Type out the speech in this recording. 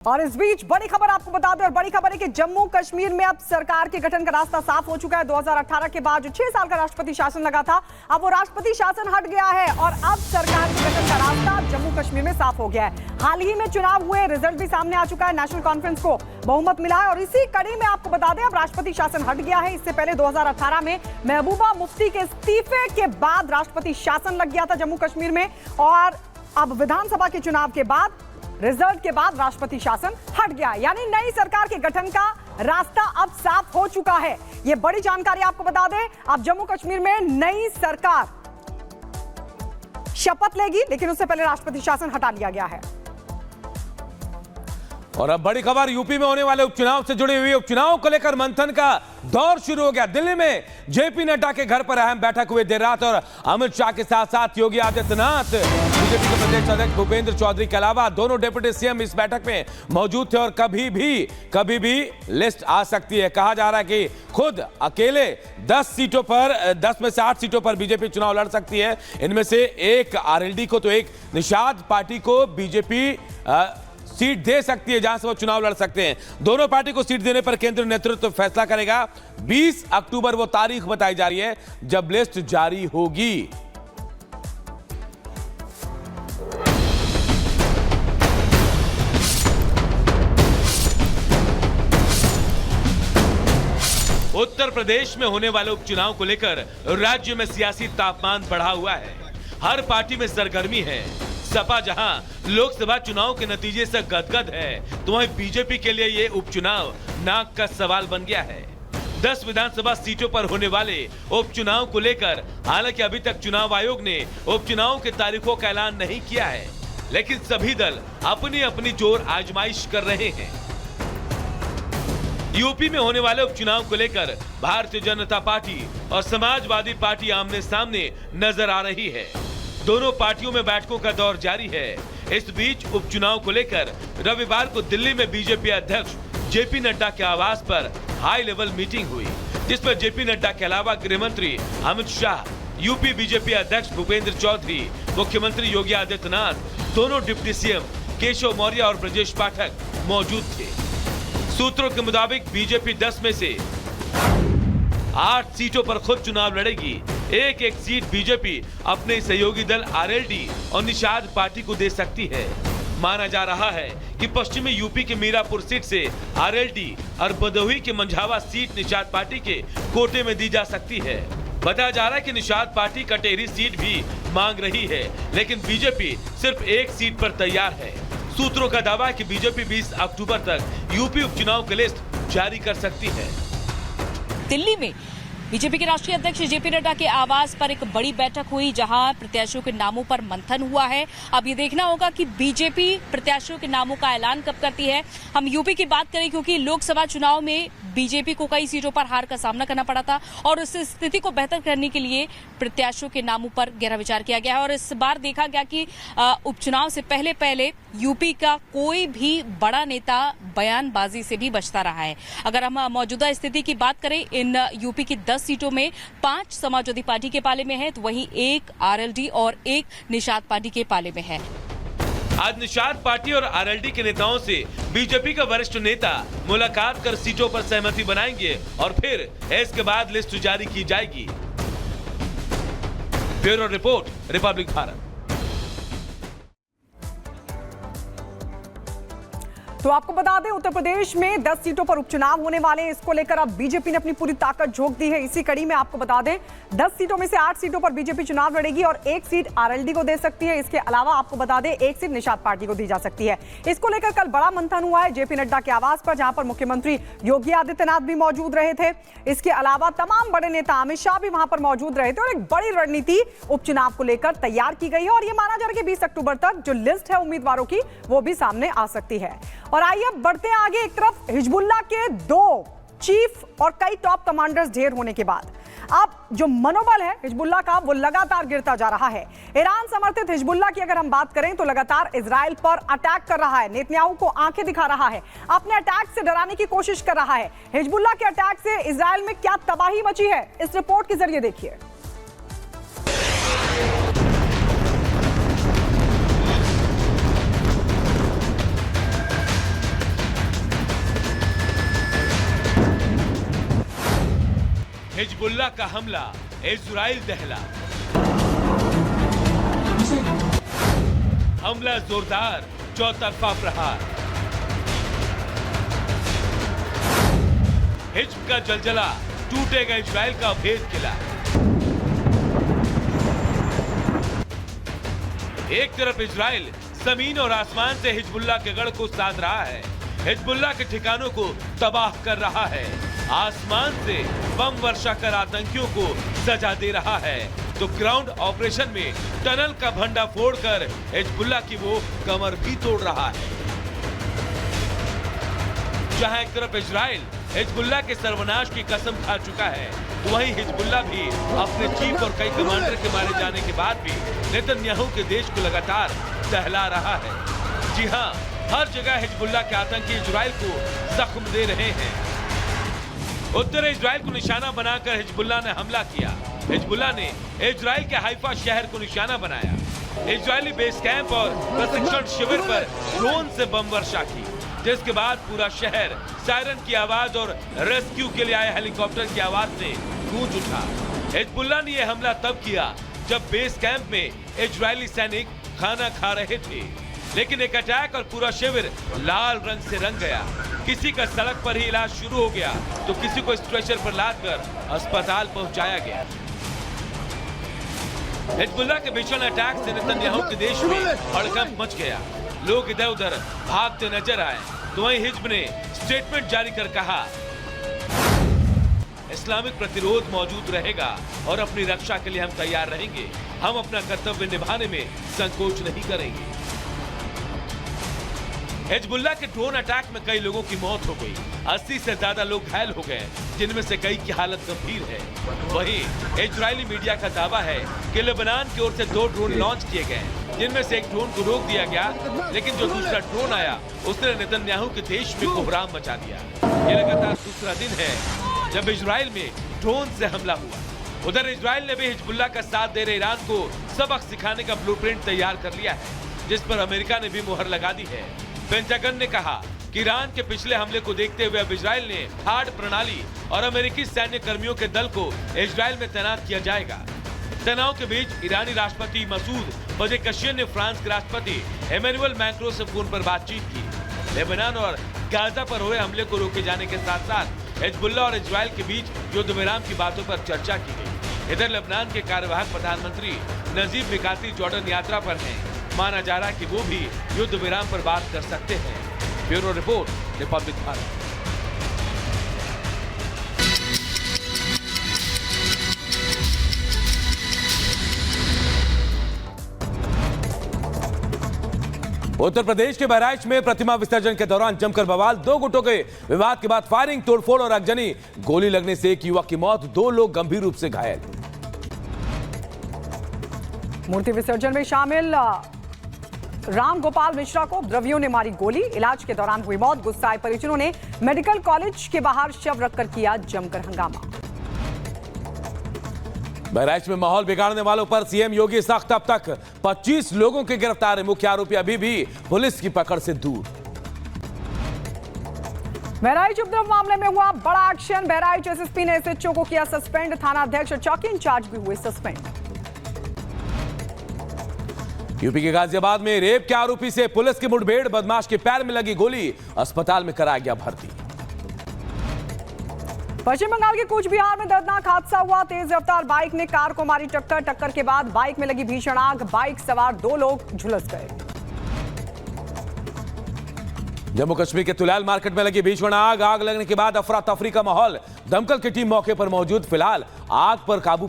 और इस बीच बड़ी खबर आपको बता दें, और बड़ी खबर है कि जम्मू कश्मीर में अब सरकार के गठन का रास्ता साफ हो चुका है। 2018 के बाद जो 6 साल का राष्ट्रपति शासन लगा था, अब वो राष्ट्रपति शासन हट गया है और अब सरकार के गठन का रास्ता जम्मू कश्मीर में साफ हो गया है। हाल ही में चुनाव हुए, रिजल्ट भी सामने आ चुका है। नेशनल कॉन्फ्रेंस को बहुमत मिला है और इसी कड़ी में आपको बता दें अब राष्ट्रपति शासन हट गया है। इससे पहले 2018 में महबूबा मुफ्ती के इस्तीफे के बाद राष्ट्रपति शासन लग गया था जम्मू कश्मीर में, और अब विधानसभा के चुनाव के बाद, रिजल्ट के बाद राष्ट्रपति शासन हट गया, यानी नई सरकार के गठन का रास्ता अब साफ हो चुका है। यह बड़ी जानकारी आपको बता दें, अब जम्मू कश्मीर में नई सरकार शपथ लेगी, लेकिन उससे पहले राष्ट्रपति शासन हटा लिया गया है। और अब बड़ी खबर, यूपी में होने वाले उपचुनाव से जुड़ी हुई उपचुनाव को लेकर मंथन का दौर शुरू हो गया। दिल्ली में जेपी नड्डा के घर पर अहम बैठक हुई देर रात, और अमित शाह के साथ साथ योगी आदित्यनाथ, बीजेपी के प्रदेश अध्यक्ष भूपेंद्र चौधरी के अलावा दोनों डिप्टी सीएम इस बैठक में मौजूद थे। और कभी भी लिस्ट आ सकती है। कहा जा रहा है कि खुद अकेले 10 में से 8 सीटों पर बीजेपी चुनाव लड़ सकती है। इनमें से एक आरएलडी को तो एक निषाद पार्टी को बीजेपी सीट दे सकती है, जहां से वो चुनाव लड़ सकते हैं। दोनों पार्टी को सीट देने पर केंद्रीय नेतृत्व फैसला करेगा। 20 अक्टूबर वो तारीख बताई जा रही है जब लिस्ट जारी होगी। उत्तर प्रदेश में होने वाले उपचुनाव को लेकर राज्य में सियासी तापमान बढ़ा हुआ है। हर पार्टी में सरगर्मी है। सपा जहां लोकसभा चुनाव के नतीजे से गदगद है, तो वहीं बीजेपी के लिए ये उपचुनाव नाक का सवाल बन गया है। 10 विधानसभा सीटों पर होने वाले उपचुनाव को लेकर हालांकि अभी तक चुनाव आयोग ने उपचुनाव के तारीखों का ऐलान नहीं किया है, लेकिन सभी दल अपनी अपनी जोर आजमाइश कर रहे हैं। यूपी में होने वाले उपचुनाव को लेकर भारतीय जनता पार्टी और समाजवादी पार्टी आमने सामने नजर आ रही है। दोनों पार्टियों में बैठकों का दौर जारी है। इस बीच उपचुनाव को लेकर रविवार को दिल्ली में बीजेपी अध्यक्ष जेपी नड्डा के आवास पर हाई लेवल मीटिंग हुई, जिसमें जेपी नड्डा के अलावा गृह मंत्री अमित शाह, यूपी बीजेपी अध्यक्ष भूपेंद्र चौधरी, मुख्यमंत्री योगी आदित्यनाथ, दोनों डिप्टी सीएम केशव मौर्य और ब्रजेश पाठक मौजूद थे। सूत्रों के मुताबिक बीजेपी 10 में से 8 सीटों पर खुद चुनाव लड़ेगी। एक सीट बीजेपी अपने सहयोगी दल आरएलडी और निषाद पार्टी को दे सकती है। माना जा रहा है कि पश्चिमी यूपी के मीरापुर सीट से आरएलडी और भदोही के मंझावा सीट निषाद पार्टी के कोटे में दी जा सकती है। बताया जा रहा है कि निषाद पार्टी कटेरी सीट भी मांग रही है, लेकिन बीजेपी सिर्फ एक सीट पर तैयार है। सूत्रों का दावा है कि बीजेपी 20 अक्टूबर तक यूपी उपचुनाव की लिस्ट जारी कर सकती है। दिल्ली में बीजेपी के राष्ट्रीय अध्यक्ष जेपी नड्डा के आवास पर एक बड़ी बैठक हुई, जहां प्रत्याशियों के नामों पर मंथन हुआ है। अब ये देखना होगा कि बीजेपी प्रत्याशियों के नामों का ऐलान कब करती है। हम यूपी की बात करें, क्योंकि लोकसभा चुनाव में बीजेपी को कई सीटों पर हार का सामना करना पड़ा था, और उस स्थिति को बेहतर करने के लिए प्रत्याशियों के नामों पर गहरा विचार किया गया है। और इस बार देखा गया कि उपचुनाव से पहले यूपी का कोई भी बड़ा नेता बयानबाजी से भी बचता रहा है। अगर हम मौजूदा स्थिति की बात करें, इन यूपी की 10 सीटों में 5 समाजवादी पार्टी के पाले में है, तो वहीं 1 आरएलडी और 1 निषाद पार्टी के पाले में है। आज निषाद पार्टी और आरएलडी के नेताओं से बीजेपी का वरिष्ठ नेता मुलाकात कर सीटों पर सहमति बनाएंगे और फिर इसके बाद लिस्ट जारी की जाएगी। Bureau report, Republic Bharat. तो आपको बता दें, उत्तर प्रदेश में 10 सीटों पर उपचुनाव होने वाले हैं। इसको लेकर अब बीजेपी ने अपनी पूरी ताकत झोंक दी है। इसी कड़ी में आपको बता दें, 10 सीटों में से 8 सीटों पर बीजेपी चुनाव लड़ेगी और 1 सीट आरएलडी को दे सकती है। इसके अलावा आपको बता दें, 1 सीट निषाद पार्टी को दी जा सकती है। इसको लेकर कल बड़ा मंथन हुआ है जेपी नड्डा के आवास पर, जहां पर मुख्यमंत्री योगी आदित्यनाथ भी मौजूद रहे थे। इसके अलावा तमाम बड़े नेता अमित शाह भी वहां पर मौजूद रहे थे और एक बड़ी रणनीति उपचुनाव को लेकर तैयार की गई है। और यह माना जा रहा है कि 20 अक्टूबर तक जो लिस्ट है उम्मीदवारों की, वो भी सामने आ सकती है। और आइए अब बढ़ते हैं आगे। एक तरफ हिजबुल्लाह के 2 चीफ और कई टॉप कमांडर्स ढेर होने के बाद अब जो मनोबल है हिजबुल्लाह का, वो लगातार गिरता जा रहा है। ईरान समर्थित हिजबुल्लाह की अगर हम बात करें तो लगातार इजराइल पर अटैक कर रहा है, नेतन्याहू को आंखें दिखा रहा है, अपने अटैक से डराने की कोशिश कर रहा है। हिजबुल्लाह के अटैक से इजराइल में क्या तबाही मची है, इस रिपोर्ट के जरिए देखिए। हिजबुल्लाह का हमला, इजराइल दहला। हमला जोरदार, चौतरफा प्रहार। हिज्ब का जलजला, टूटेगा इजराइल का अभेद किला। एक तरफ इजराइल जमीन और आसमान से हिजबुल्लाह के गढ़ को साध रहा है, हिजबुल्लाह के ठिकानों को तबाह कर रहा है, आसमान से बम वर्षा कर आतंकियों को सजा दे रहा है, तो ग्राउंड ऑपरेशन में टनल का भंडा फोड़कर हिजबुल्लाह की वो कमर भी तोड़ रहा है। जहां एक तरफ इजराइल हिजबुल्लाह के सर्वनाश की कसम खा चुका है, तो वहीं हिजबुल्लाह भी अपने चीफ और कई कमांडर के मारे जाने के बाद भी नेतन्याहू के देश को लगातार दहला रहा है। जी हां, हर जगह हिजबुल्लाह के आतंकी इजराइल को जख्म दे रहे हैं। उत्तर इजराइल को निशाना बनाकर हिजबुल्लाह ने हमला किया। हिजबुल्लाह ने इजराइल के हाइफा शहर को निशाना बनाया। इजरायली बेस कैंप और प्रशिक्षण शिविर पर ड्रोन से बम वर्षा की, जिसके बाद पूरा शहर सायरन की आवाज और रेस्क्यू के लिए आए हेलीकॉप्टर की आवाज से गूंज उठा। हिजबुल्लाह ने यह हमला तब किया जब बेस कैंप में इजरायली सैनिक खाना खा रहे थे, लेकिन एक अटैक और पूरा शिविर लाल रंग से रंग गया। किसी का सड़क पर ही इलाज शुरू हो गया, तो किसी को स्ट्रेचर पर लादकर अस्पताल पहुंचाया गया। हिजबुल्लाह के भीषण अटैक से नेतन्याहू के देश में हड़कंप मच गया। लोग इधर उधर भागते नजर आए, तो वहीं हिज्ब ने स्टेटमेंट जारी कर कहा, इस्लामिक प्रतिरोध मौजूद रहेगा और अपनी रक्षा के लिए हम तैयार रहेंगे। हम अपना कर्तव्य निभाने में संकोच नहीं करेंगे। हिजबुल्लाह के ड्रोन अटैक में कई लोगों की मौत हो गई, 80 से ज्यादा लोग घायल हो गए, जिनमें से कई की हालत गंभीर है। वहीं इजरायली मीडिया का दावा है कि लेबनान की ओर से 2 ड्रोन लॉन्च किए गए, जिनमें से एक ड्रोन को रोक दिया गया, लेकिन जो दूसरा ड्रोन आया उसने नेतन्याहू के देश में कोहराम मचा दिया। ये लगातार दूसरा दिन है जब इजराइल में ड्रोन से हमला हुआ। उधर इजराइल ने भी हिजबुल्लाह का साथ दे रहे ईरान को सबक सिखाने का ब्लूप्रिंट तैयार कर लिया है, जिस पर अमेरिका ने भी मुहर लगा दी है। पेंटागन ने कहा कि ईरान के पिछले हमले को देखते हुए अब इजराइल ने हार्ड प्रणाली और अमेरिकी सैन्य कर्मियों के दल को इजराइल में तैनात किया जाएगा। तनाव के बीच ईरानी राष्ट्रपति मसूद पजेकशियन ने फ्रांस के राष्ट्रपति एमेनुअल मैक्रों से फोन पर बातचीत की। लेबनान और गाजा पर हुए हमले को रोके जाने के साथ साथ हिजबुल्लाह और इजराइल के बीच युद्ध विराम की बातों पर चर्चा की गई। इधर लेबनान के कार्यवाहक प्रधानमंत्री नजीब मिकाती जॉर्डन यात्रा पर हैं। माना जा रहा है कि वो भी युद्ध विराम पर बात कर सकते हैं। Bureau report, Republic Bharat. Uttar Pradesh के बहराइच में प्रतिमा विसर्जन के दौरान जमकर बवाल, 2 गुटों के विवाद के बाद फायरिंग, तोड़फोड़ और आगजनी। गोली लगने से एक युवक की मौत, 2 लोग गंभीर रूप से घायल। मूर्ति विसर्जन में शामिल राम गोपाल मिश्रा को उपद्रवियों ने मारी गोली, इलाज के दौरान हुई मौत। गुस्साए परिजनों ने मेडिकल कॉलेज के बाहर शव रखकर किया जमकर हंगामा। बहराइच में माहौल बिगाड़ने वालों पर सीएम योगी सख्त, अब तक 25 लोगों के गिरफ्तार है। मुख्य आरोपी अभी भी पुलिस की पकड़ से दूर। बहराइच उपद्रव मामले में हुआ बड़ा एक्शन, बहराइच एसएसपी ने एसएचओ को किया सस्पेंड, थाना अध्यक्ष और चौकी इंचार्ज भी हुए सस्पेंड। यूपी के गाजियाबाद में रेप के आरोपी से पुलिस की मुठभेड़, बदमाश के पैर में लगी गोली, अस्पताल में कराया गया भर्ती। पश्चिम बंगाल के कूच बिहार में दर्दनाक हादसा हुआ, तेज रफ्तार बाइक ने कार को मारी टक्कर, टक्कर के बाद बाइक में लगी भीषण आग, बाइक सवार 2 लोग झुलस गए। जम्मू कश्मीर के तुलैल मार्केट में लगी भीषण आग, आग लगने के बाद अफरा तफरी का माहौल, दमकल की टीम मौके पर मौजूद, फिलहाल आग पर काबू